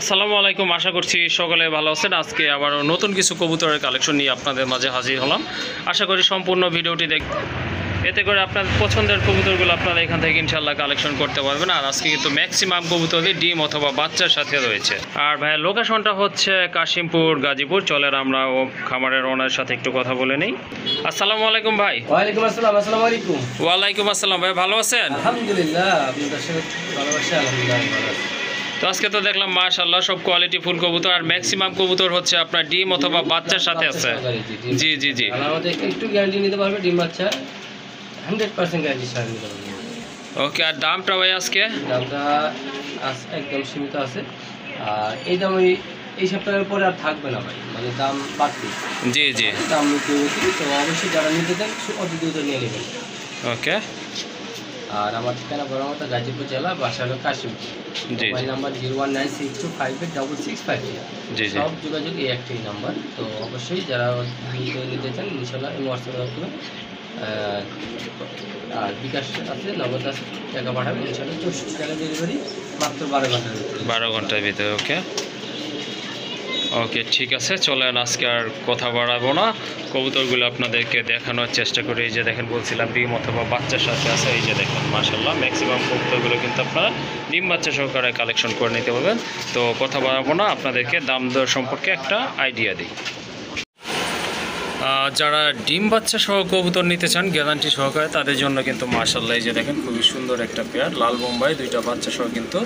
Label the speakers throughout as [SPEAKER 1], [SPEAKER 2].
[SPEAKER 1] আসসালামু আলাইকুম, আশা করছি সকলে ভালো আছেন। আজকে আবারও নতুন কিছু কবুতরের কালেকশন নিয়ে আপনাদের মাঝে হাজির হলাম। আশা করি সম্পূর্ণ ভিডিওটি এতে করে আপনার পছন্দের কবুতরগুলো আপনারা এখান থেকে ইনশাল্লাহ কালেকশন করতে পারবেন। আর আজকে কিন্তু ম্যাক্সিমাম কবুতরই ডিম অথবা বাচ্চার সাথে রয়েছে। আর ভাইয়ের লোকেশনটা হচ্ছে কাশিমপুর, গাজীপুর। চলেন আমরা ও খামারের ওনার সাথে একটু কথা বলে নিই। আসসালামু আলাইকুম ভাই।
[SPEAKER 2] ওয়ালাইকুম আসসালাম। আসসালামু আলাইকুম।
[SPEAKER 1] ওয়ালাইকুম আসসালাম ভাই, ভালো আছেন?
[SPEAKER 2] আলহামদুলিল্লাহ, আপনাদের সাথে ভালোবাসা আলহামদুলিল্লাহ ভালো আছি।
[SPEAKER 1] তো আজকে তো দেখলাম মাশাআল্লাহ সব কোয়ালিটি ফুল কবুতর, আর ম্যাক্সিমাম কবুতর হচ্ছে আপনার ডিম অথবা বাচ্চার সাথে আছে। জি জি জি,
[SPEAKER 2] আমাদের একটু গ্যারান্টি নিতে পারবে, ডিম বাচ্চা 100% গ্যারান্টি সহ নিতে পারবে।
[SPEAKER 1] ওকে, আর দামটা ভাই আজকে?
[SPEAKER 2] দামটা একদম সীমিত আছে। আর এই দাম এই সপ্তাহের পরে আর থাকবে না ভাই, মানে দাম বাড়তি।
[SPEAKER 1] জি জি,
[SPEAKER 2] দাম নিতে তো অবশ্যই যারা নিতে চান অতি দ্রুত নিয়ে নেবেন।
[SPEAKER 1] ওকে।
[SPEAKER 2] আর আমার ঠিকানা বরামতা, গাজীপুর জেলা, বাসা হলো কাশিমপুর।
[SPEAKER 1] G
[SPEAKER 2] mobile number 01962586653।
[SPEAKER 1] জি জি,
[SPEAKER 2] সব যোগাযোগ এই একটাই নাম্বার। তো অবশ্যই যারা নিতে চান ইনশাল্লাহ হোয়াটসঅ্যাপ মাধ্যমে আর বিকাশ আছে, নগদ আছে, টাকা পাঠাবেন ইনশাল্লাহ। 64 টাকা ডেলিভারি, মাত্র 12 ঘন্টার ভিতরে।
[SPEAKER 1] 12 ঘন্টার ভিতরে। ওকে ওকে, ঠিক আছে। চলেন আজকে আর কথা বাড়াবো না, কবুতরগুলো আপনাদেরকে দেখানোর চেষ্টা করি। এই যে দেখেন, বলছিলাম ডিম অথবা বাচ্চার সাথে আছে। এই যে দেখেন মাশাআল্লাহ ম্যাক্সিমাম কবুতরগুলো কিন্তু আপনারা ডিম বাচ্চা সহকারে কালেকশন করে নিতে পারবেন। তো কথা বাড়াবো না, আপনাদেরকে দাম দর সম্পর্কে একটা আইডিয়া দিই। যারা ডিম বাচ্চা সহ কবুতর নিতে চান গ্যারান্টি সহকারে, তাদের জন্য কিন্তু মাশাআল্লাহ এই যে দেখেন খুবই সুন্দর একটা পেয়ার, লাল বোম্বাই, দুইটা বাচ্চা সহ কিন্তু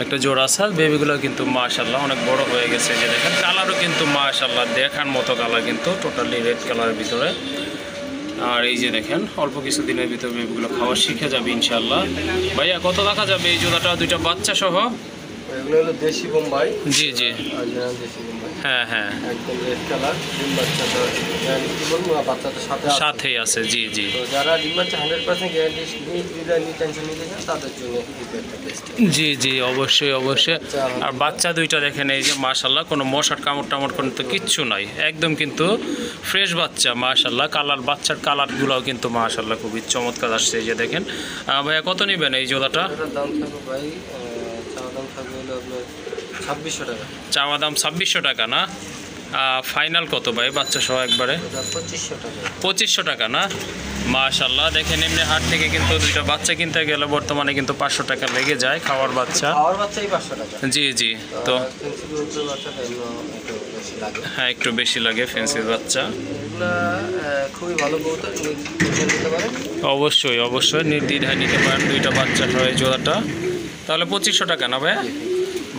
[SPEAKER 1] একটা জোড়া সাল। বেবিগুলো কিন্তু মাশাআল্লাহ অনেক বড় হয়ে গেছে। যে দেখেন কালারও কিন্তু মাশাআল্লাহ দেখার মতো কালার, কিন্তু টোটালি রেড কালারের ভিতরে। আর এই যে দেখেন অল্প কিছু দিনের ভিতরে বেবিগুলো খাওয়া শিখে যাবে ইনশাআল্লাহ। ভাইয়া কত রাখা যাবে এই জোড়াটা, দুইটা বাচ্চা সহ?
[SPEAKER 2] এগুলো হলো দেশি বোম্বাই।
[SPEAKER 1] জি জি,
[SPEAKER 2] দেশি বোম্বাই,
[SPEAKER 1] হ্যাঁ হ্যাঁ,
[SPEAKER 2] একদম রেড কালার। ডিম বাচ্চা তো কি বলবো, বাচ্চাটার সাথে
[SPEAKER 1] সাথেই আছে। জি জি,
[SPEAKER 2] তো যারা ডিম বাচ্চা 100% গ্যারান্টি টেনশন নিতে চান তাদের জন্য এই পেয়ারটা বেস্ট।
[SPEAKER 1] জি জি, অবশ্যই অবশ্যই। আর বাচ্চা দুইটা দেখেন এই যে মাশাআল্লাহ, কোনো মশার কামড় টামড় কিন্তু কিচ্ছু নাই, একদম কিন্তু ফ্রেশ বাচ্চা মাশাআল্লাহ। কালার, বাচ্চার কালারগুলোও কিন্তু মাশাআল্লাহ খুবই চমৎকার আসছে। এই যে দেখেন। ভাইয়া কত নেবেন এই জোড়াটা?
[SPEAKER 2] দাম থাকবে ভাই, চাওয়া দাম থাকবে হলো আপনার 2600 টাকা।
[SPEAKER 1] চাওয়া দাম 2600 টাকা না? ফাইনাল কত ভাই বাচ্চা সহ একবারে?
[SPEAKER 2] 2500 টাকা।
[SPEAKER 1] 2500 টাকা না? মাশাআল্লাহ দেখেন, এমনি হাট থেকে কিন্তু দুইটা বাচ্চা কিনতে গেলে বর্তমানে কিন্তু 500 টাকা লেগে যায় খাওয়ার বাচ্চা।
[SPEAKER 2] খাওয়ার বাচ্চাই 500 টাকা।
[SPEAKER 1] জি জি, তো
[SPEAKER 2] বাচ্চাটা একটু বেশি লাগে।
[SPEAKER 1] হ্যাঁ, একটু বেশি লাগে ফেন্সির বাচ্চা।
[SPEAKER 2] এগুলা খুবই ভালো কবুতর, নিতে পারেন।
[SPEAKER 1] অবশ্যই অবশ্যই নির্দ্বিধায় নিতে পারেন দুইটা বাচ্চা সহ এই জোড়াটা। তাহলে 2500 টাকা না ভাই?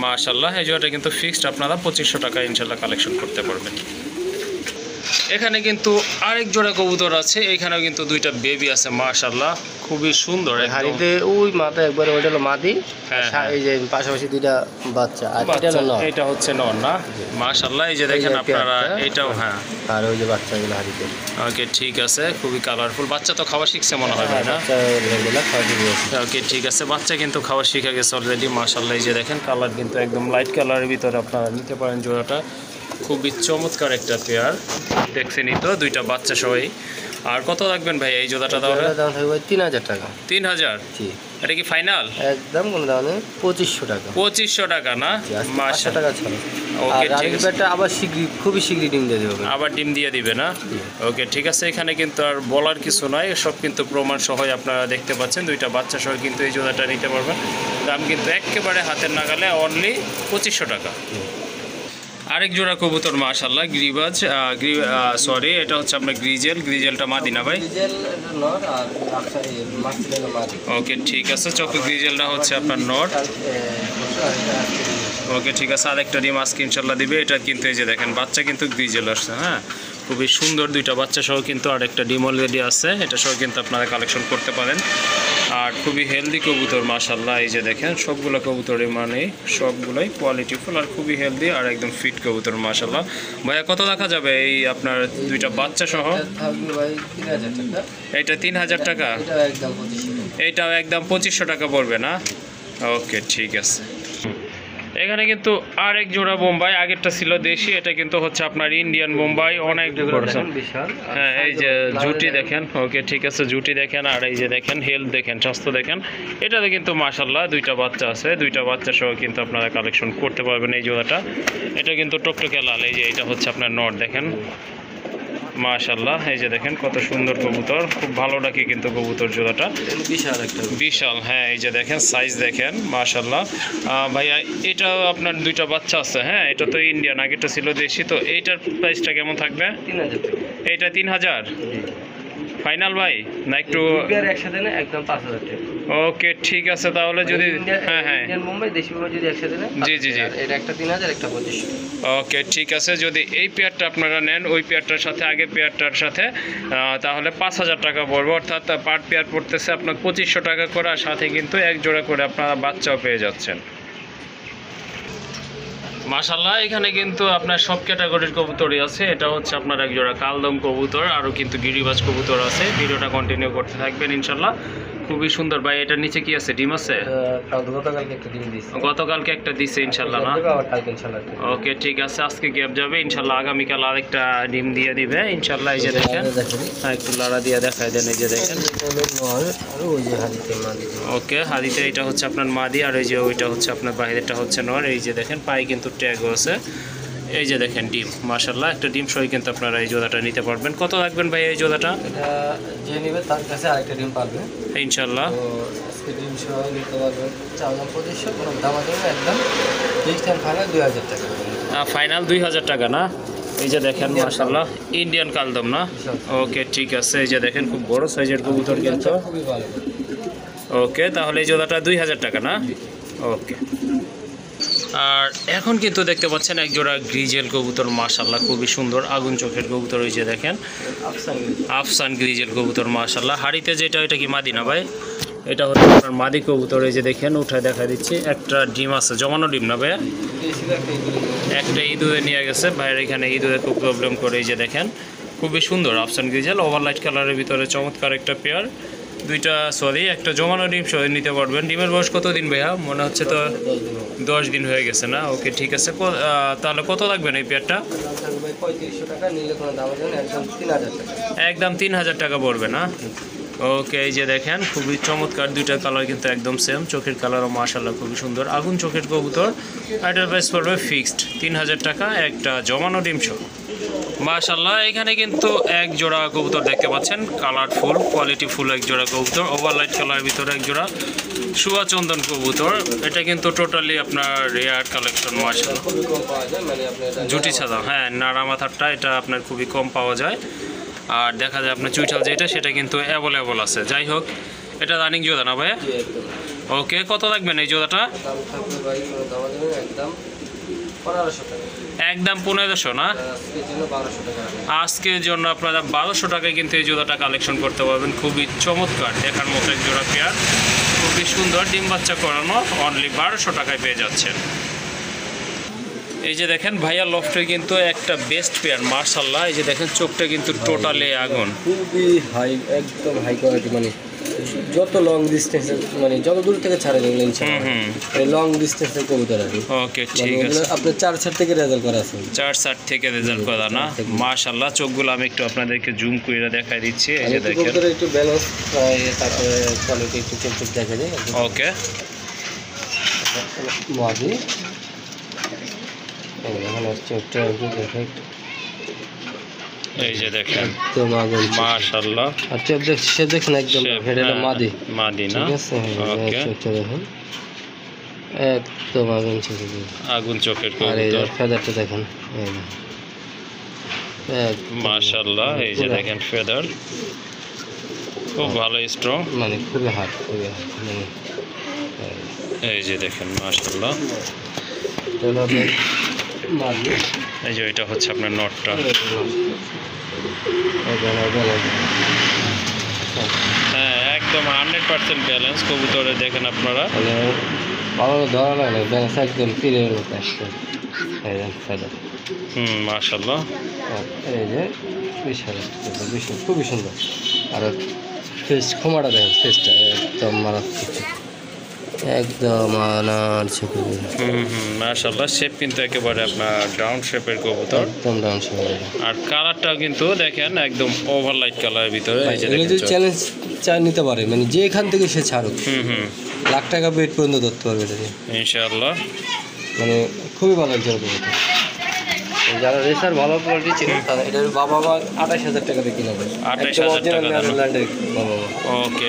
[SPEAKER 1] মাশাআল্লাহ এই জোড়াটা কিন্তু ফিক্সড, আপনারা 2500 টাকা ইনশাল্লাহ কালেকশন করতে পারবেন। এখানে কিন্তু আরেক জোড়া কবুতর আছে, এখানেও কিন্তু দুইটা বেবি আছে মাশাআল্লাহ, খুবই সুন্দর।
[SPEAKER 2] হাড়িতে ওই মাথা একবার, ওইটা হলো মাদি।
[SPEAKER 1] হ্যাঁ,
[SPEAKER 2] এই যে পাশাপাশি দুইটা বাচ্চা, আর এটা হলো নর।
[SPEAKER 1] এটা হচ্ছে নর না? মাশাআল্লাহ এই যে দেখেন আপনারা, এটাও হ্যাঁ।
[SPEAKER 2] আর ওই যে বাচ্চাগুলো হাড়িতে।
[SPEAKER 1] ওকে ঠিক আছে, খুবই কালারফুল। বাচ্চা তো খাওয়া শিখছে মনে হয় ভাই না? ওকে ঠিক আছে, বাচ্চা কিন্তু খাওয়া শিখে গেছে অলরেডি মাশাআল্লাহ। এই যে দেখেন কালার কিন্তু একদম লাইট কালারের ভিতরে, আপনারা নিতে পারেন জোড়াটা। খুবই চমৎকার একটা পেয়ার, দেখছেনই তো দুইটা বাচ্চা সবাই। আর কত রাখবেন ভাই এই জোড়াটা? তাহলে
[SPEAKER 2] দাম থাকবে 3000 টাকা।
[SPEAKER 1] 3000?
[SPEAKER 2] জি,
[SPEAKER 1] এটা কি ফাইনাল?
[SPEAKER 2] একদম কোনো দাম নেই, 2500 টাকা।
[SPEAKER 1] 2500 টাকা না?
[SPEAKER 2] 500 টাকা ছাড়া।
[SPEAKER 1] ওকে ঠিক আছে,
[SPEAKER 2] আবার শীঘ্রই, খুবই শীঘ্রই ডিম দিয়ে দেবে।
[SPEAKER 1] আবার ডিম দিয়ে দিবে না? ওকে ঠিক আছে, এখানে কিন্তু আর বলার কিছু নাই, সব কিন্তু প্রমাণ সহই আপনারা দেখতে পাচ্ছেন। দুইটা বাচ্চা সহ কিন্তু এই জোড়াটা নিতে পারবেন। দাম কিন্তু একেবারে হাতের নাগালে, অনলি 2500 টাকা। আরেক জোড়া কবুতর মাশাআল্লাহ, গ্রিবাজ, সরি এটা হচ্ছে আপনার গ্রিজেল। গ্রিজেলটা মাদিনা ভাই? ওকে ঠিক আছে, চক গ্রিজেলটা হচ্ছে আপনার নর। ওকে ঠিক আছে, আরেকটা ডিম আজকে ইনশাল্লাহ দিবে। এটা কিন্তু এই যে দেখেন বাচ্চা কিন্তু গ্রিজেল আসছে। হ্যাঁ, খুবই সুন্দর দুইটা বাচ্চা সহ কিন্তু আরেকটা ডিম অলরেডি আছে, এটা সহ কিন্তু আপনারা কালেকশন করতে পারেন। আর খুবই হেলদি কবুতর মাশাআল্লাহ। এই যে দেখেন সবগুলো কবুতরের মানে সবগুলোই কোয়ালিটিফুল আর খুবই হেলদি আর একদম ফিট কবুতর মাশাআল্লাহ। ভাইয়া কত রাখা যাবে এই আপনার দুইটা বাচ্চা সহ? এটা 3000 টাকা? এইটাও একদম 2500 টাকা পড়বে না? ওকে ঠিক আছে। এখানে কিন্তু আরেক জোড়া বোম্বাই, আগেরটা ছিল দেশি, এটা কিন্তু হচ্ছে আপনার ইন্ডিয়ান বোম্বাই, অনেক বড়।
[SPEAKER 2] বিশাল।
[SPEAKER 1] হ্যাঁ এই যে জুটি দেখেন, ওকে ঠিক আছে, জুটি দেখেন, আর এই যে দেখেন হেলথ দেখেন, স্বাস্থ্য দেখেন। এটাতে কিন্তু মাশাআল্লাহ দুইটা বাচ্চা আছে, দুইটা বাচ্চা সহ কিন্তু আপনারা কালেকশন করতে পারবেন এই জোড়াটা। এটা কিন্তু টকটকে লাল, এই যে এটা হচ্ছে আপনার নট দেখেন মাশাআল্লাহ, এই যে দেখেন কত সুন্দর কবুতর, খুব ভালো ডাকে কিন্তু কবুতর জোড়াটা,
[SPEAKER 2] বিশাল একটা
[SPEAKER 1] বিশাল। হ্যাঁ এই যে দেখেন সাইজ দেখেন মাশাআল্লাহ। ভাইয়া এটা আপনার দুইটা বাচ্চা আছে, হ্যাঁ এটা তো ইন্ডিয়ান, আগেরটা ছিল দেশি, তো এইটার প্রাইসটা কেমন থাকবে?
[SPEAKER 2] 3000 টাকা।
[SPEAKER 1] এইটা 3000 ফাইনাল ভাই, না একটু
[SPEAKER 2] একসাথে না একদম 5000 টাকা।
[SPEAKER 1] ওকে ঠিক আছে, তাহলে যদি হ্যাঁ হ্যাঁ
[SPEAKER 2] ইন্ডিয়ান মুম্বাই দেশি মুম্বাই যদি একসাথে নেন,
[SPEAKER 1] জি জি জি,
[SPEAKER 2] এটা একটা 3000, একটা 2500।
[SPEAKER 1] ওকে ঠিক আছে, যদি এই পেয়ারটা আপনারা নেন ওই পেয়ারটার সাথে আগের পেয়ারটার সাথে তাহলে 5000 টাকা পড়বে, অর্থাৎ পার পেয়ার পড়তেছে আপনার 2500 টাকা করে, আর সাথে কিন্তু এক জোড়া করে আপনারা বাচ্চাও পেয়ে যাচ্ছেন। মাশাআল্লাহ এখানে কিন্তু আপনার সব ক্যাটাগরির কবুতরই আছে। এটা হচ্ছে আপনার এক জোড়া কালদম কবুতর, আরও কিন্তু গিরিবাজ কবুতর আছে। ভিডিওটা কন্টিনিউ করতে থাকবেন ইনশাল্লাহ। খুবই সুন্দর ভাই, এটার নিচে কি আছে, ডিম আছে?
[SPEAKER 2] গতকালকে একটা ডিম দিয়েছি,
[SPEAKER 1] গতকালকে একটা দিছে ইনশাল্লাহ না?
[SPEAKER 2] আবার কালকে ইনশাআল্লাহ।
[SPEAKER 1] ওকে ঠিক আছে, আজকে গ্যাপ যাবে ইনশাল্লাহ, আগামীকাল আরেকটা ডিম দিয়ে দিবে ইনশাল্লাহ। এই যে দেখেন, হ্যাঁ একটু লাড়া দিয়ে দেখায় দেন, এই যে দেখেন। ওকে হাদিতে এটা হচ্ছে আপনার মাদি, আর এই যে ওইটা হচ্ছে আপনার বাইরেটা হচ্ছে নর। এই যে দেখেন পায়ে কিন্তু ট্যাগও আছে। এই যে দেখেন ডিম, মাশাআল্লাহ একটা ডিম সহ কিন্তু আপনারা এই জোড়াটা নিতে পারবেন। কত রাখবেন ভাই এই জোড়াটা?
[SPEAKER 2] এটা যে নেবে তার কাছে আরেকটা ডিম পাবে
[SPEAKER 1] ইনশাআল্লাহ।
[SPEAKER 2] তো আজকে ডিম সহ নিতে পারবেন 4500, কোনো দামা দেবে একদম ফিক্সড এন্ড ফাইনাল 2000 টাকা।
[SPEAKER 1] ফাইনাল 2000 টাকা না? এই যে দেখেন মাশাআল্লাহ ইন্ডিয়ান কালদম না? ওকে ঠিক আছে, এই যে দেখেন খুব বড় সাইজের কবুতর কিন্তু।
[SPEAKER 2] খুবই ভালো।
[SPEAKER 1] ওকে তাহলে এই জোড়াটা 2000 টাকা না? ওকে। আর এখন কিন্তু দেখতে পাচ্ছেন এক জোড়া গ্রিজেল কবুতর, মাশাআল্লাহ খুবই সুন্দর আগুন চোখের কবুতর। ওই যে দেখেন আফসান গ্রিজেল কবুতর মাশাআল্লাহ। হাড়িতে যেটা, এটা কি মাদি না ভাই? এটা হচ্ছে আপনার মাদি কবুতর। এই যে দেখেন উঠায় দেখা দিচ্ছি, একটা ডিম আছে, জমানো ডিম না ভাই? একটা ইঁদুরে নিয়ে গেছে ভাইয়ের, এখানে ইঁদুরে খুব প্রবলেম করে। এই যে দেখেন খুবই সুন্দর আফসান গ্রিজেল, ওভারলাইট কালারের ভিতরে চমৎকার একটা পেয়ার। দুইটা একটা জমানো ডিম সহ নিতে পারবেন। ডিমের বয়স কত দিন ভাইয়া? মনে হচ্ছে তো 10 দিন হয়ে গেছে না? ওকে ঠিক আছে, তাহলে কত লাগবেন এই পেয়ারটা?
[SPEAKER 2] 3500 টাকা নিলে কোনো দাম হবে না, একদম 3000 টাকা।
[SPEAKER 1] একদম 3000 টাকা পড়বে না? ওকে এই যে দেখেন খুবই চমৎকার, দুইটা কালার কিন্তু একদম সেম, চোখের কালারও মাশাআল্লাহ খুবই সুন্দর, আগুন চোখের কবুতর। এটার প্রাইস পড়বে ফিক্সড 3000 টাকা, একটা জমানো ডিম সহ। মাশাআল্লাহ এখানে কিন্তু এক জোড়া কবুতর দেখতে পাচ্ছেন, কালারফুল কোয়ালিটি ফুল এক জোড়া কবুতর, ওভারলাইট কালারের ভিতরে এক জোড়া শুয়া চন্দন কবুতর। এটা কিন্তু টোটালি আপনার রেয়ার কালেকশন মাশাআল্লাহ,
[SPEAKER 2] খুবই কম পাওয়া যায়, মানে আপনি এটা
[SPEAKER 1] জুটি ছাড়া। হ্যাঁ নাড়া মাথারটা এটা আপনার খুবই কম পাওয়া যায়, আর দেখা যায় আপনার চুইঠাল যেটা সেটা কিন্তু অ্যাভেলেবল আছে। যাই হোক এটা রানিং জোড়া না ভাই? ওকে কত লাগবেন এই জোড়াটা?
[SPEAKER 2] দাম থাকবে ভাই, কোনো দাম দেবে না, একদম 1500 টাকা।
[SPEAKER 1] একদম 1500 না?
[SPEAKER 2] আজকের জন্য 1200 টাকা।
[SPEAKER 1] আজকের জন্য আপনারা 1200 টাকায় কিন্তু এই জোড়াটা কালেকশন করতে পারবেন। খুবই চমৎকার দেখার মতো এক জোড়া পেয়ার, খুবই সুন্দর, ডিম বাচ্চা করানো, অনলি 1200 টাকায় পেয়ে যাচ্ছেন। এই যে দেখেন ভাইয়া লফটের কিন্তু একটা বেস্ট পেয়ার মাশাআল্লাহ। এই যে দেখেন চোখটা কিন্তু টোটালি আগুন,
[SPEAKER 2] খুবই হাই, একদম হাই কোয়ালিটি, মানে যত লং ডিস্টেন্স, মানে যত দূর থেকে ছাড়ে দেখলেন লং ডিস্টেন্সের কবুতর আর কি।
[SPEAKER 1] ওকে ঠিক আছে,
[SPEAKER 2] আপনার 4 থেকে রেজাল্ট করা আছে,
[SPEAKER 1] 4 থেকে রেজাল্ট করা না? মাশাআল্লাহ চোখগুলো আমি একটু আপনাদেরকে জুম করে দেখাই দিচ্ছি। এই যে দেখেন
[SPEAKER 2] একটু ব্যালেন্স, তারপরে কোয়ালিটি একটু চেঞ্জ দেখা যায়।
[SPEAKER 1] ওকে
[SPEAKER 2] মাদি এখানে চোখটা একটু দেখে,
[SPEAKER 1] এই যে দেখেন
[SPEAKER 2] একদম আগুন
[SPEAKER 1] মাশাআল্লাহ।
[SPEAKER 2] আর চোখ সে দেখেন একদম এটা মাদি,
[SPEAKER 1] মাদি না?
[SPEAKER 2] ঠিক আছে। চোখটা দেখেন একদম আগুন চোখে,
[SPEAKER 1] আগুন চোখের
[SPEAKER 2] আর এই
[SPEAKER 1] কবুতর
[SPEAKER 2] ফেদারটা দেখেন
[SPEAKER 1] মাশাআল্লাহ। এই যে দেখেন ফেদার খুব ভালো স্ট্রং,
[SPEAKER 2] মানে খুবই হার্ড, খুবই হার্ড, মানে
[SPEAKER 1] এই যে দেখেন মাশাআল্লাহ। এই যে এটা হচ্ছে আপনার নটটা, হ্যাঁ একদম 100% ব্যালেন্স কবুতরে দেখেন আপনারা,
[SPEAKER 2] ভালো ধরা লাগে না, ব্যালেন্স একদম তীরের মতো ফেদার।
[SPEAKER 1] মাশাআল্লাহ।
[SPEAKER 2] এই যে বিশাল খুবই সুন্দর, আর ফেস ক্ষমাটা দেখেন, ফেসটা একদম মারাত্মক। একদম আনারসে কবুতর,
[SPEAKER 1] মাশাআল্লাহ শেপ কিন্তু একেবারে আপনার ডাউন শেপের কবুতর।
[SPEAKER 2] একদম ডাউন শেপের।
[SPEAKER 1] আর কালারটাও কিন্তু দেখেন একদম ওভারলাইট কালারের ভিতরে। এই যে
[SPEAKER 2] এগুলো
[SPEAKER 1] দেখেন
[SPEAKER 2] যদি চ্যালেঞ্জ চাই নিতে পারে, মানে যেখান থেকে সে ছাড়ুক লাখ টাকা বেড পর্যন্ত ধরতে পারবে এটা দিয়ে।
[SPEAKER 1] ইনশাআল্লাহ
[SPEAKER 2] মানে খুবই ভালো একজন কবুতর। যারা রেসার ভালো কোয়ালিটি ছিল তারা এটার বাবা মা 28,000 টাকা দিয়ে কিনে দেয়।
[SPEAKER 1] 28,000 টাকা দাম।
[SPEAKER 2] নেদারল্যান্ডের বাবা মা।
[SPEAKER 1] ওকে,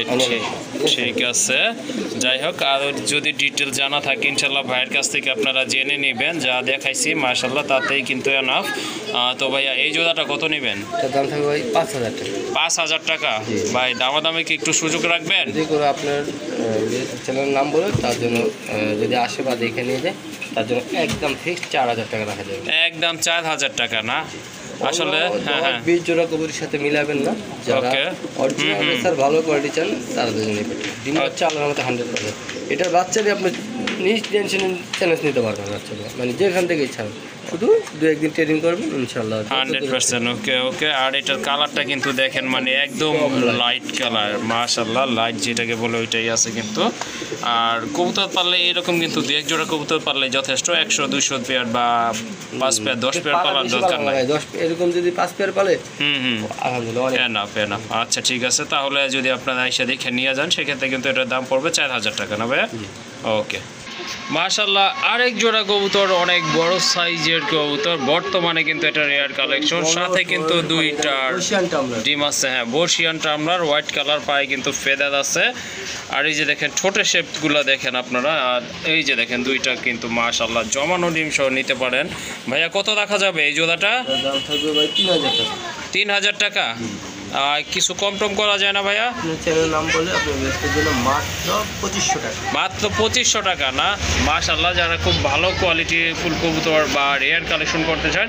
[SPEAKER 1] ঠিক আছে। যাই হোক, আর যদি ডিটেল জানা থাকে ইনশাল্লাহ ভাইয়ের কাছ থেকে আপনারা জেনে নেবেন। যা দেখাইছি মাশাল্লাহ তাতেই কিন্তু এনাফ। তো ভাইয়া এই জোড়াটা কত নেবেন?
[SPEAKER 2] এটার দাম থাকবে ভাই 5,000 টাকা।
[SPEAKER 1] 5,000 টাকা? ভাই দামাদামি কি একটু সুযোগ রাখবেন?
[SPEAKER 2] যদি করে আপনার চ্যানেলের নাম বলে তার জন্য যদি আসে বা দেখে নিয়ে যায় তার জন্য একদম ফিক্সড 4,000 টাকা রাখা যাবে।
[SPEAKER 1] একদম 4,000 টাকা না? আসলে হ্যাঁ
[SPEAKER 2] 20 জোড়া কবুতরের সাথে মিলাবেন না। যারা অরিজিনাল রেসার ভালো কোয়ালিটি চান তারা দুজনে নেবেন। ডিম হচ্ছে আল্লাহর মতো 100%। এটার বাচ্চাদের আপনি নিজ টেনশনে চ্যালেঞ্জ নিতে পারবেন বাচ্চাদের, মানে যেখান থেকে ইচ্ছা শুধু 2-1 দিন ট্রেনিং করবেন ইনশাল্লাহ
[SPEAKER 1] 100%। ওকে। আর এটার কালারটা কিন্তু দেখেন মানে একদম লাইট কালার মাশাআল্লাহ, লাইট যেটাকে বলে ওইটাই আছে কিন্তু। আর কবুতর পারলে এরকম কিন্তু 2-1 জোড়া কবুতর পারলে যথেষ্ট। 100-200 পেয়ার বা 5 পেয়ার 10 পেয়ার পালার দরকার নাই।
[SPEAKER 2] 10 এরকম যদি 5 পেয়ার পালে আলহামদুলিল্লাহ অনেক
[SPEAKER 1] এনাফ। আচ্ছা ঠিক আছে, তাহলে যদি আপনারা এসে দেখে নিয়ে যান সেক্ষেত্রে কিন্তু এটার দাম পড়বে 4,000 টাকা না ভাইয়া? ওকে মাশাআল্লাহ। আরেক জোড়া কবুতর, অনেক বড় সাইজের কবুতর, বর্তমানে কিন্তু এটা রেয়ার কালেকশন। সাথে কিন্তু দুইটার ডিম আছে। হ্যাঁ, বর্ষিয়ান টামলার, হোয়াইট কালার, পায়ে কিন্তু ফেদার আছে। আর এই যে দেখেন ছোট শেপগুলো দেখেন আপনারা। আর এই যে দেখেন দুইটা কিন্তু মাশাআল্লাহ জমানো ডিম সহ নিতে পারেন। ভাইয়া কত রাখা যাবে এই জোড়াটা?
[SPEAKER 2] দাম থাকবে ভাই 3,000 টাকা।
[SPEAKER 1] 3,000 টাকা? কিছু কম টম করা যায় না ভাইয়া?
[SPEAKER 2] চ্যানেল নাম বলে আপনার বেস্টের জন্য মাত্র 2,500 টাকা।
[SPEAKER 1] মাত্র 2,500 টাকা না? মাশাআল্লাহ, যারা খুব ভালো কোয়ালিটির ফুল কবুতর বা রেয়ার কালেকশন করতে চান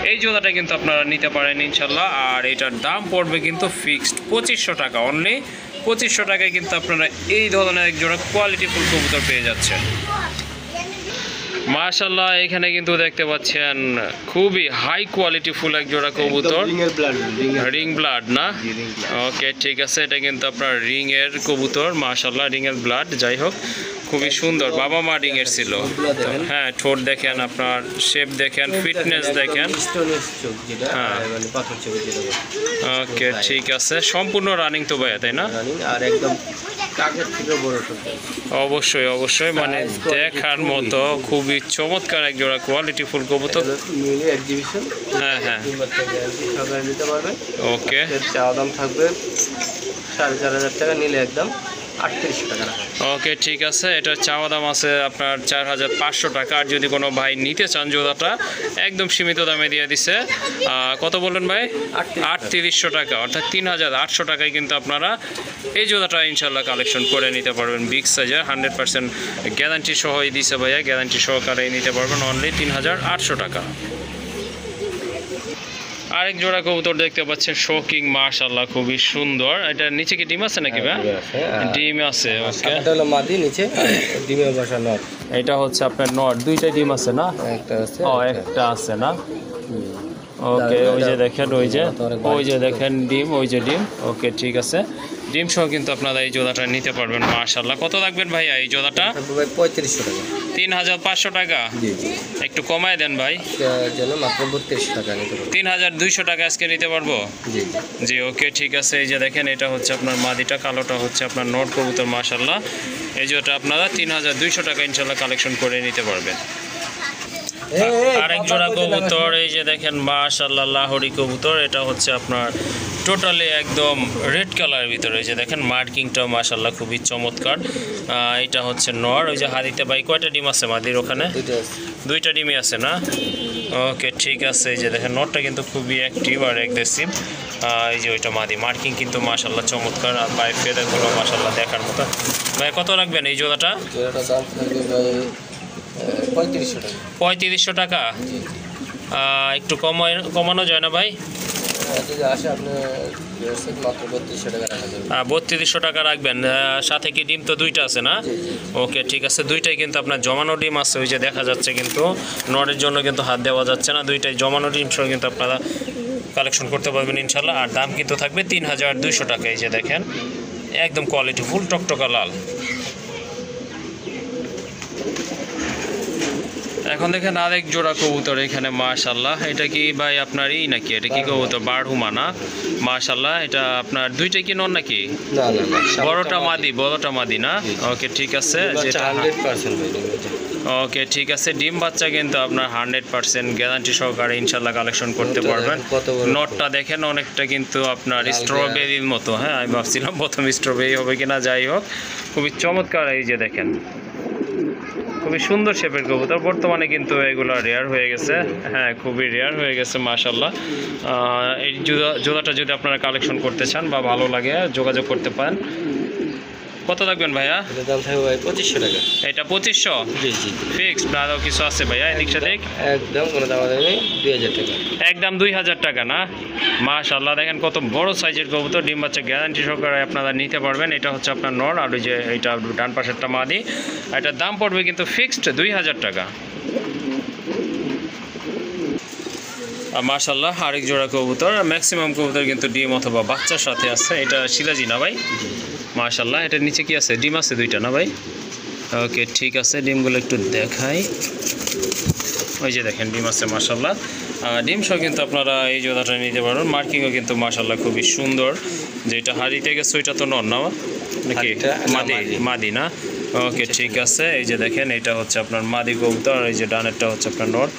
[SPEAKER 1] এই জোড়াটা কিন্তু আপনারা নিতে পারেন ইনশাল্লাহ। আর এটার দাম পড়বে কিন্তু ফিক্সড 2,500 টাকা অনলি। 2,500 টাকায় কিন্তু আপনারা এই ধরনের এক জোড়া কোয়ালিটি ফুল কবুতর পেয়ে যাচ্ছেন। মাশাআল্লাহ, এখানে কিন্তু দেখতে পাচ্ছেন খুবই হাই কোয়ালিটি ফুল এক জোড়া কবুতর, রিং ব্লাড না? ওকে ঠিক আছে, এটা কিন্তু আপনার রিং এর কবুতর মাশাআল্লাহ, রিং এর ব্লাড। যাই হোক খুবই সুন্দর, বাবা মা রিং এর ছিল। হ্যাঁ, ঠোঁট দেখেন, আপনার শেপ দেখেন, ফিটনেস দেখেন। হ্যাঁ ওকে ঠিক আছে, সম্পূর্ণ রানিং তো ভাইয়া, তাই না?
[SPEAKER 2] আর একদম কাকের থেকে বড় ঠোঁট।
[SPEAKER 1] অবশ্যই মানে দেখার মতো খুবই চমৎকার এক জোড়া কোয়ালিটি ফুল কবুতর। হ্যাঁ
[SPEAKER 2] নিতে পারবেন।
[SPEAKER 1] ওকে,
[SPEAKER 2] চাওয়া দাম থাকবে 4,500 টাকা, নিলে একদম 3800 টাকা।
[SPEAKER 1] ওকে ঠিক আছে, এটা চাওয়া দাম আছে আপনার 4,500 টাকা। আর যদি কোনো ভাই নিতে চান জোড়াটা একদম সীমিত দামে দিয়ে দিছে। কত বললেন ভাই? 3800 টাকা, অর্থাৎ 3,800 টাকায় কিন্তু আপনারা এই জোড়াটা ইনশাল্লাহ কালেকশন করে নিতে পারবেন। বিগ সাইজের 100% গ্যারান্টি সহই দিছে ভাইয়া, গ্যারান্টি সহকারে নিতে পারবেন অনলি 3,800 টাকা। আরেক জোড়া কবুতর দেখতে পাচ্ছেন শোকিং মাশাআল্লাহ, খুবই সুন্দর। এটা নিচে কি ডিম আছে নাকি ভাই? ডিম আছে। ওকে,
[SPEAKER 2] এটা হলো মাদি, নিচে ডিমে বসা নট।
[SPEAKER 1] এটা হচ্ছে আপনার নট, দুইটা ডিম আছে না?
[SPEAKER 2] একটা আছে।
[SPEAKER 1] একটা আছে না? ওকে, ওই যে দেখেন, ওই যে দেখেন ডিম, ওই যে ডিম। ওকে ঠিক আছে, ডিম সহ কিন্তু আপনারা এই জোড়াটা নিতে পারবেন মাশাআল্লাহ। কত রাখবেন ভাইয়া এই জোড়াটা?
[SPEAKER 2] 3500 টাকা।
[SPEAKER 1] 3,500 টাকা? একটু কমায় দেন ভাই।
[SPEAKER 2] মাত্র 3200 টাকা নিতে পারবো।
[SPEAKER 1] 3,200 টাকা আজকে নিতে পারবো? জি ওকে ঠিক আছে। এই যে দেখেন, এটা হচ্ছে আপনার মাদিটা, কালোটা হচ্ছে আপনার নট কবুতর মাশাআল্লাহ। এই জোড়াটা আপনারা 3,200 টাকা ইনশাল্লাহ কালেকশন করে নিতে পারবেন। আরেক জোড়া কবুতর, এই যে দেখেন মাশাআল্লাহ লাহোরি কবুতর। এটা হচ্ছে আপনার টোটালি একদম রেড কালারের ভিতরে। এই যে দেখেন মার্কিংটাও মাশাআল্লাহ খুবই চমৎকার। এটা হচ্ছে নর। ওই যে হাদিতে ভাই কয়টা ডিম আছে মাদির ওখানে? দুইটা ডিমই আছে না? ওকে ঠিক আছে। এই যে দেখেন নরটা কিন্তু খুবই অ্যাক্টিভ আর অ্যাগ্রেসিভ। এই যে ওইটা মাদি, মার্কিং কিন্তু মাশাআল্লাহ চমৎকার। আর পায়ে ফেদারগুলো মাশাআল্লাহ দেখার মতো। ভাই কত রাখবেন এই জোড়াটা? 3500 টাকা। একটু কমানো যায় না ভাই? 3200 টাকা রাখবেন। সাথে কি ডিম তো দুইটা আছে না? ওকে ঠিক আছে, দুইটাই কিন্তু আপনার জমানো ডিম আছে। ওই যে দেখা যাচ্ছে, কিন্তু নরের জন্য কিন্তু হাত দেওয়া যাচ্ছে না। দুইটাই জমানো ডিম সহ কিন্তু আপনারা কালেকশন করতে পারবেন ইনশাল্লাহ। আর দাম কিন্তু থাকবে 3,200 টাকা। এই যে দেখেন একদম কোয়ালিটি ফুল টকটকা লাল। এখন দেখেন আরেক জোড়া কবুতর এখানে মাশাল্লাহ। এটা কি ভাই আপনারই নাকি? এটা কি কবুতর? বারহুমা না? মাশাল্লাহ। এটা আপনার দুইটাই কি নর নাকি?
[SPEAKER 2] না না না,
[SPEAKER 1] বড়টা মাদি, বড়টা মাদি না? ওকে ঠিক আছে। যেটা
[SPEAKER 2] 100% ভাই ডিম বাচ্চা।
[SPEAKER 1] ওকে ঠিক আছে। ডিম বাচ্চা কিন্তু আপনার 100% গ্যারান্টি সহকারে ইনশাল্লাহ কালেকশন করতে পারবেন। নটটা দেখেন অনেকটা কিন্তু আপনার স্ট্রবেরির মতো। হ্যাঁ, আমি ভাবছিলাম প্রথম স্ট্রবেরি হবে কিনা, যাই হোক খুবই চমৎকার। এই যে দেখেন খুবই সুন্দর শেপের কবুতর। বর্তমানে কিন্তু এগুলো রেয়ার হয়ে গেছে। হ্যাঁ, খুবই রেয়ার হয়ে গেছে মাশাল্লাহ। এই জোড়াটা যদি আপনারা কালেকশন করতে চান বা ভালো লাগে যোগাযোগ করতে পারেন। কত লাগবেন ভাইয়া?
[SPEAKER 2] এটার দাম থাকবে ভাই 2500 টাকা।
[SPEAKER 1] এটা 2500
[SPEAKER 2] জি জি
[SPEAKER 1] ফিক্সড না আরও কিছু আছে ভাইয়া এদিক সেদিক?
[SPEAKER 2] একদম কোনো দাম নেই, 2000 টাকা।
[SPEAKER 1] একদম 2000 টাকা না? মাশাল্লাহ দেখেন কত বড় সাইজের কবুতর। ডিম বাচ্চা গ্যারান্টি সহকারে আপনারা নিতে পারবেন। এটা হচ্ছে আপনার নর, আর ওই যে এটা ডান পাশেরটা মাদি। এটার দাম পড়বে কিন্তু ফিক্সড 2000 টাকা। মাশাল্লাহ আরেক জোড়া কবুতর। ম্যাক্সিমাম কবুতর কিন্তু ডিম অথবা বাচ্চার সাথে আছে। এটা সিরাজি না ভাই? মাশাল্লাহ। এটার নিচে কি আছে? ডিম আছে দুইটা না ভাই? ওকে ঠিক আছে, ডিমগুলো একটু দেখাই। ওই যে দেখেন ডিম আছে মাশাল্লাহ। ডিম সহ কিন্তু আপনারা এই জোড়াটা নিতে পারেন। মার্কিংও কিন্তু মাশাল্লাহ খুবই সুন্দর। যেটা হারিতে গেছে ওইটা তো নর না নাকি? মাদি, মাদি না? ওকে ঠিক আছে। এই যে দেখেন এটা হচ্ছে আপনার মাদি কবুতর, আর এই যে ডানেরটা হচ্ছে আপনার নর।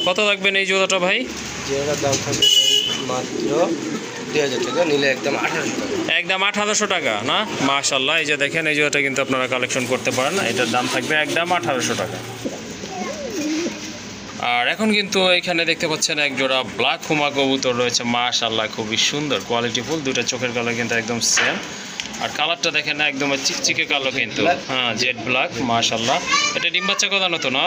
[SPEAKER 1] কত লাগবেন এই জোড়াটা ভাই?
[SPEAKER 2] যেটার দাম থাকবে মাত্র 2000 টাকা, নিলে একদম 1800 টাকা।
[SPEAKER 1] একদম 1800 টাকা না? মাশাল্লাহ। এই যে দেখেন এই জোড়াটা কিন্তু আপনারা কালেকশন করতে পারেন। এটার দাম থাকবে একদম 1800 টাকা। আর এখন কিন্তু এখানে দেখতে পাচ্ছেন এক জোড়া ব্ল্যাক হুমা কবুতর রয়েছে মাশাল্লাহ, খুবই সুন্দর কোয়ালিটিফুল। দুটো চোখের কালার কিন্তু একদম সেম, আর কালারটা দেখেন না একদম চিকচিকে কালো কিন্তু। হ্যাঁ, জেড ব্ল্যাক মাশাল্লাহ। এটা ডিম বাচ্চা করানো তো না?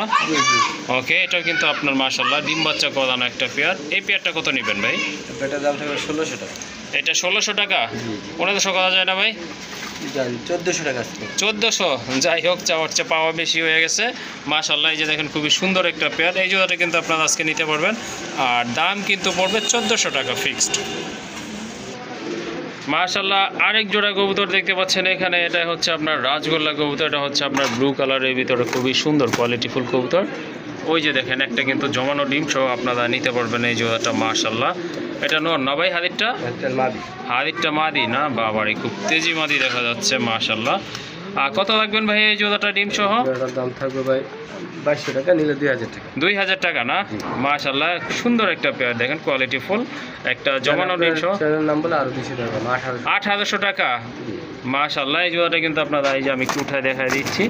[SPEAKER 1] ওকে, এটাও কিন্তু আপনার মাশাল্লাহ ডিম বাচ্চা করানো একটা পেয়ার। এই পেয়ারটা কত নেবেন ভাই?
[SPEAKER 2] এটার দাম থাকবে 1600 টাকা।
[SPEAKER 1] এটা 1600 টাকা? 1500 করা যায় না ভাই?
[SPEAKER 2] 1400 টাকা।
[SPEAKER 1] 1400? যাই হোক, চাওয়ার চেয়ে পাওয়া বেশি হয়ে গেছে মাশাল্লাহ। এই যে দেখেন খুবই সুন্দর একটা পেয়ার। এই জোড়াটা কিন্তু আপনারা আজকে নিতে পারবেন, আর দাম কিন্তু পড়বে 1400 টাকা ফিক্সড। মাশাল্লাহ আরেক জোড়া কবুতর দেখতে পাচ্ছেন এখানে। এটা হচ্ছে আপনার রাজগোল্লা কবুতর। এটা হচ্ছে আপনার ব্লু কালারের ভিতরে খুবই সুন্দর কোয়ালিটিফুল কবুতর। ওই যে দেখেন একটা কিন্তু জমানো ডিম সহ আপনারা নিতে পারবেন এই জোড়াটা মাশাল্লাহ। এটা নর না ভাই? হাদিরটা? হাদিরটা মাদি না? বাবারে খুব তেজি মাদি দেখা যাচ্ছে মাশাল্লাহ। আর কত লাগবেন ভাই এই জোড়াটা ডিম সহ?
[SPEAKER 2] এটার দাম থাকবে ভাই 2200 টাকা, নিলে 2000 টাকা।
[SPEAKER 1] 2000 টাকা না? মাশাল্লাহ সুন্দর একটা পেয়ার দেখেন কোয়ালিটিফুল, একটা জমানো ডিম সহ।
[SPEAKER 2] নাম বলে আরো বেশি টাকা,
[SPEAKER 1] 1800 টাকা। মাশাল্লাহ এই জোড়াটা কিন্তু আপনারা, এই যে আমি একটু উঠায় দেখা দিচ্ছি,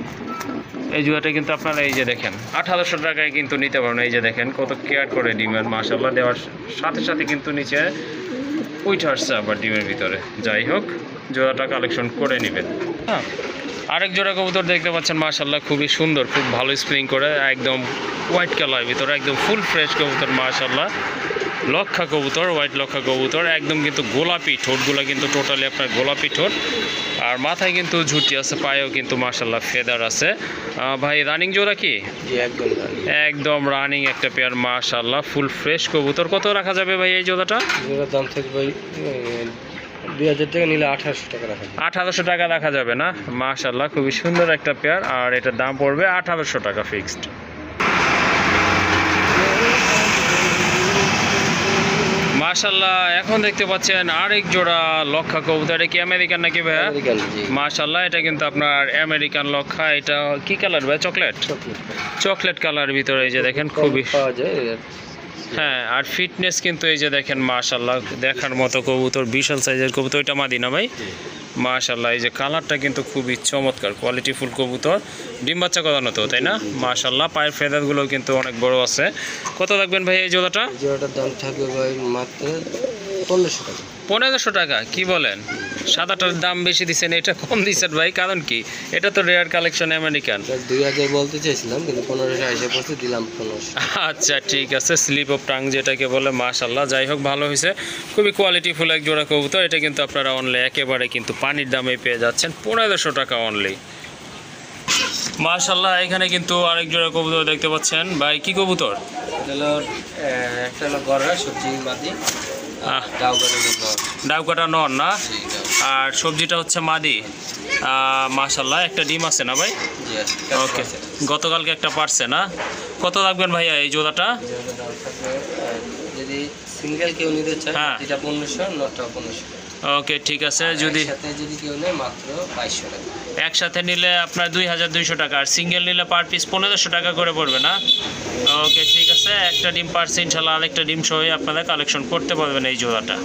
[SPEAKER 1] এই জোড়াটা কিন্তু আপনারা এই যে দেখেন 1800 টাকায় কিন্তু নিতে পারেন। এই যে দেখেন কত কেয়ার করে ডিমের মাশাল্লাহ। দেওয়ার সাথে সাথে কিন্তু নিচে উইট আসছে আবার ডিমের ভিতরে। যাই হোক, জোড়াটা কালেকশন করে নেবেন। হ্যাঁ, আরেক জোড়া কবুতর দেখতে পাচ্ছেন মাশাল্লাহ খুবই সুন্দর, খুব ভালো স্প্রিং করে, একদম হোয়াইট কালার ভিতরে, একদম ফুল ফ্রেশ কবুতর মাশাল্লাহ। লক্ষা কবুতর, হোয়াইট লক্ষা কবুতর, একদম কিন্তু গোলাপি ঠোঁটগুলো কিন্তু টোটালি আপনার গোলাপি ঠোঁট, আর মাথায় কিন্তু ঝুটি আছে, পায়েও কিন্তু মাশাল্লাহ ফেদার আছে। ভাই রানিং জোড়া কি? একদম রানিং একটা পেয়ার মাশাল্লাহ, ফুল ফ্রেশ কবুতর। কত রাখা যাবে ভাই এই জোড়াটা?
[SPEAKER 2] দাম থাকবে ভাই 2000 টাকা, নিলে 1800 টাকা রাখা যাবে।
[SPEAKER 1] 1800 টাকা রাখা যাবে না? মাশাল্লাহ খুবই সুন্দর একটা পেয়ার, আর এটার দাম পড়বে 1800 টাকা ফিক্সড। মাশাল্লাহ এখন দেখতে পাচ্ছেন আরেক জোড়া লক্ষা কবুতর। এটা কি আমেরিকান নাকি ভাইয়া? মাশাল্লাহ এটা কিন্তু আপনার আমেরিকান লক্ষা। এটা কি কালার ভাই? চকলেট, চকলেট কালার ভিতরে। এই যে দেখেন খুবই
[SPEAKER 2] পাওয়া যায়।
[SPEAKER 1] হ্যাঁ, আর ফিটনেস কিন্তু এই যে দেখেন মাশাল্লাহ দেখার মতো কবুতর, বিশাল সাইজের কবুতর। এটা মাদি না ভাই? মাশাল্লাহ এই যে কালারটা কিন্তু খুবই চমৎকার কোয়ালিটিফুল কবুতর। ডিম বাচ্চা করানো তো, তাই না? মাশাল্লাহ পায়ের ফেদারগুলো কিন্তু অনেক বড় আছে। কত লাগবেন ভাই এই জোড়াটা?
[SPEAKER 2] জোড়াটার দাম থাকবে ভাই মাত্র 1500 টাকা।
[SPEAKER 1] 1500 টাকা? কি বলেন? সাদাটার দাম বেশি দিচ্ছেন, এটা কম দিচ্ছেন ভাই, কারণ কি? এটা তো রেয়ার কালেকশন আমেরিকান।
[SPEAKER 2] 2000 বলতে চাইছিলাম, কিন্তু 1500 এসে পড়ছে, দিলাম 1500।
[SPEAKER 1] আচ্ছা ঠিক আছে, স্লিপ অফ টাং যেটাকে বলে মাশাল্লাহ। যাই হোক ভালো হয়েছে, খুবই কোয়ালিটিফুল এক জোড়া কবুতর। এটা কিন্তু আপনারা অনলি একেবারে কিন্তু পানির দামে পেয়ে যাচ্ছেন 1500 টাকা অনলি। মাশাল্লাহ এখানে কিন্তু আরেক জোড়া কবুতর দেখতে পাচ্ছেন ভাই। কি কবুতর?
[SPEAKER 2] একটা হলো গড়া সবজি মাদি,
[SPEAKER 1] ডাউকাটা নর না? আর সবজিটা হচ্ছে মাদি। মাশাল্লাহ একটা ডিম আছে না ভাই? ওকে গতকালকে একটা পারছে না? কত রাখবেন ভাইয়া এই জোড়াটা?
[SPEAKER 2] যদি সিঙ্গেল কেউ নিতে চায়
[SPEAKER 1] হ্যাঁ।
[SPEAKER 2] এটা 1500, নটটা 1500।
[SPEAKER 1] ওকে ঠিক আছে। যদি
[SPEAKER 2] সাথে যদি কেউ নেয় মাত্র 2200 টাকা।
[SPEAKER 1] একসাথে নিলে আপনার 2200 টাকা, আর সিঙ্গেল নিলে পার পিস 1500 টাকা করে পড়বে না? ওকে ঠিক আছে, একটা ডিম পারছে ইনশাল্লাহ, আরেকটা ডিম সহ আপনারা কালেকশন করতে পারবেন এই জোড়াটা।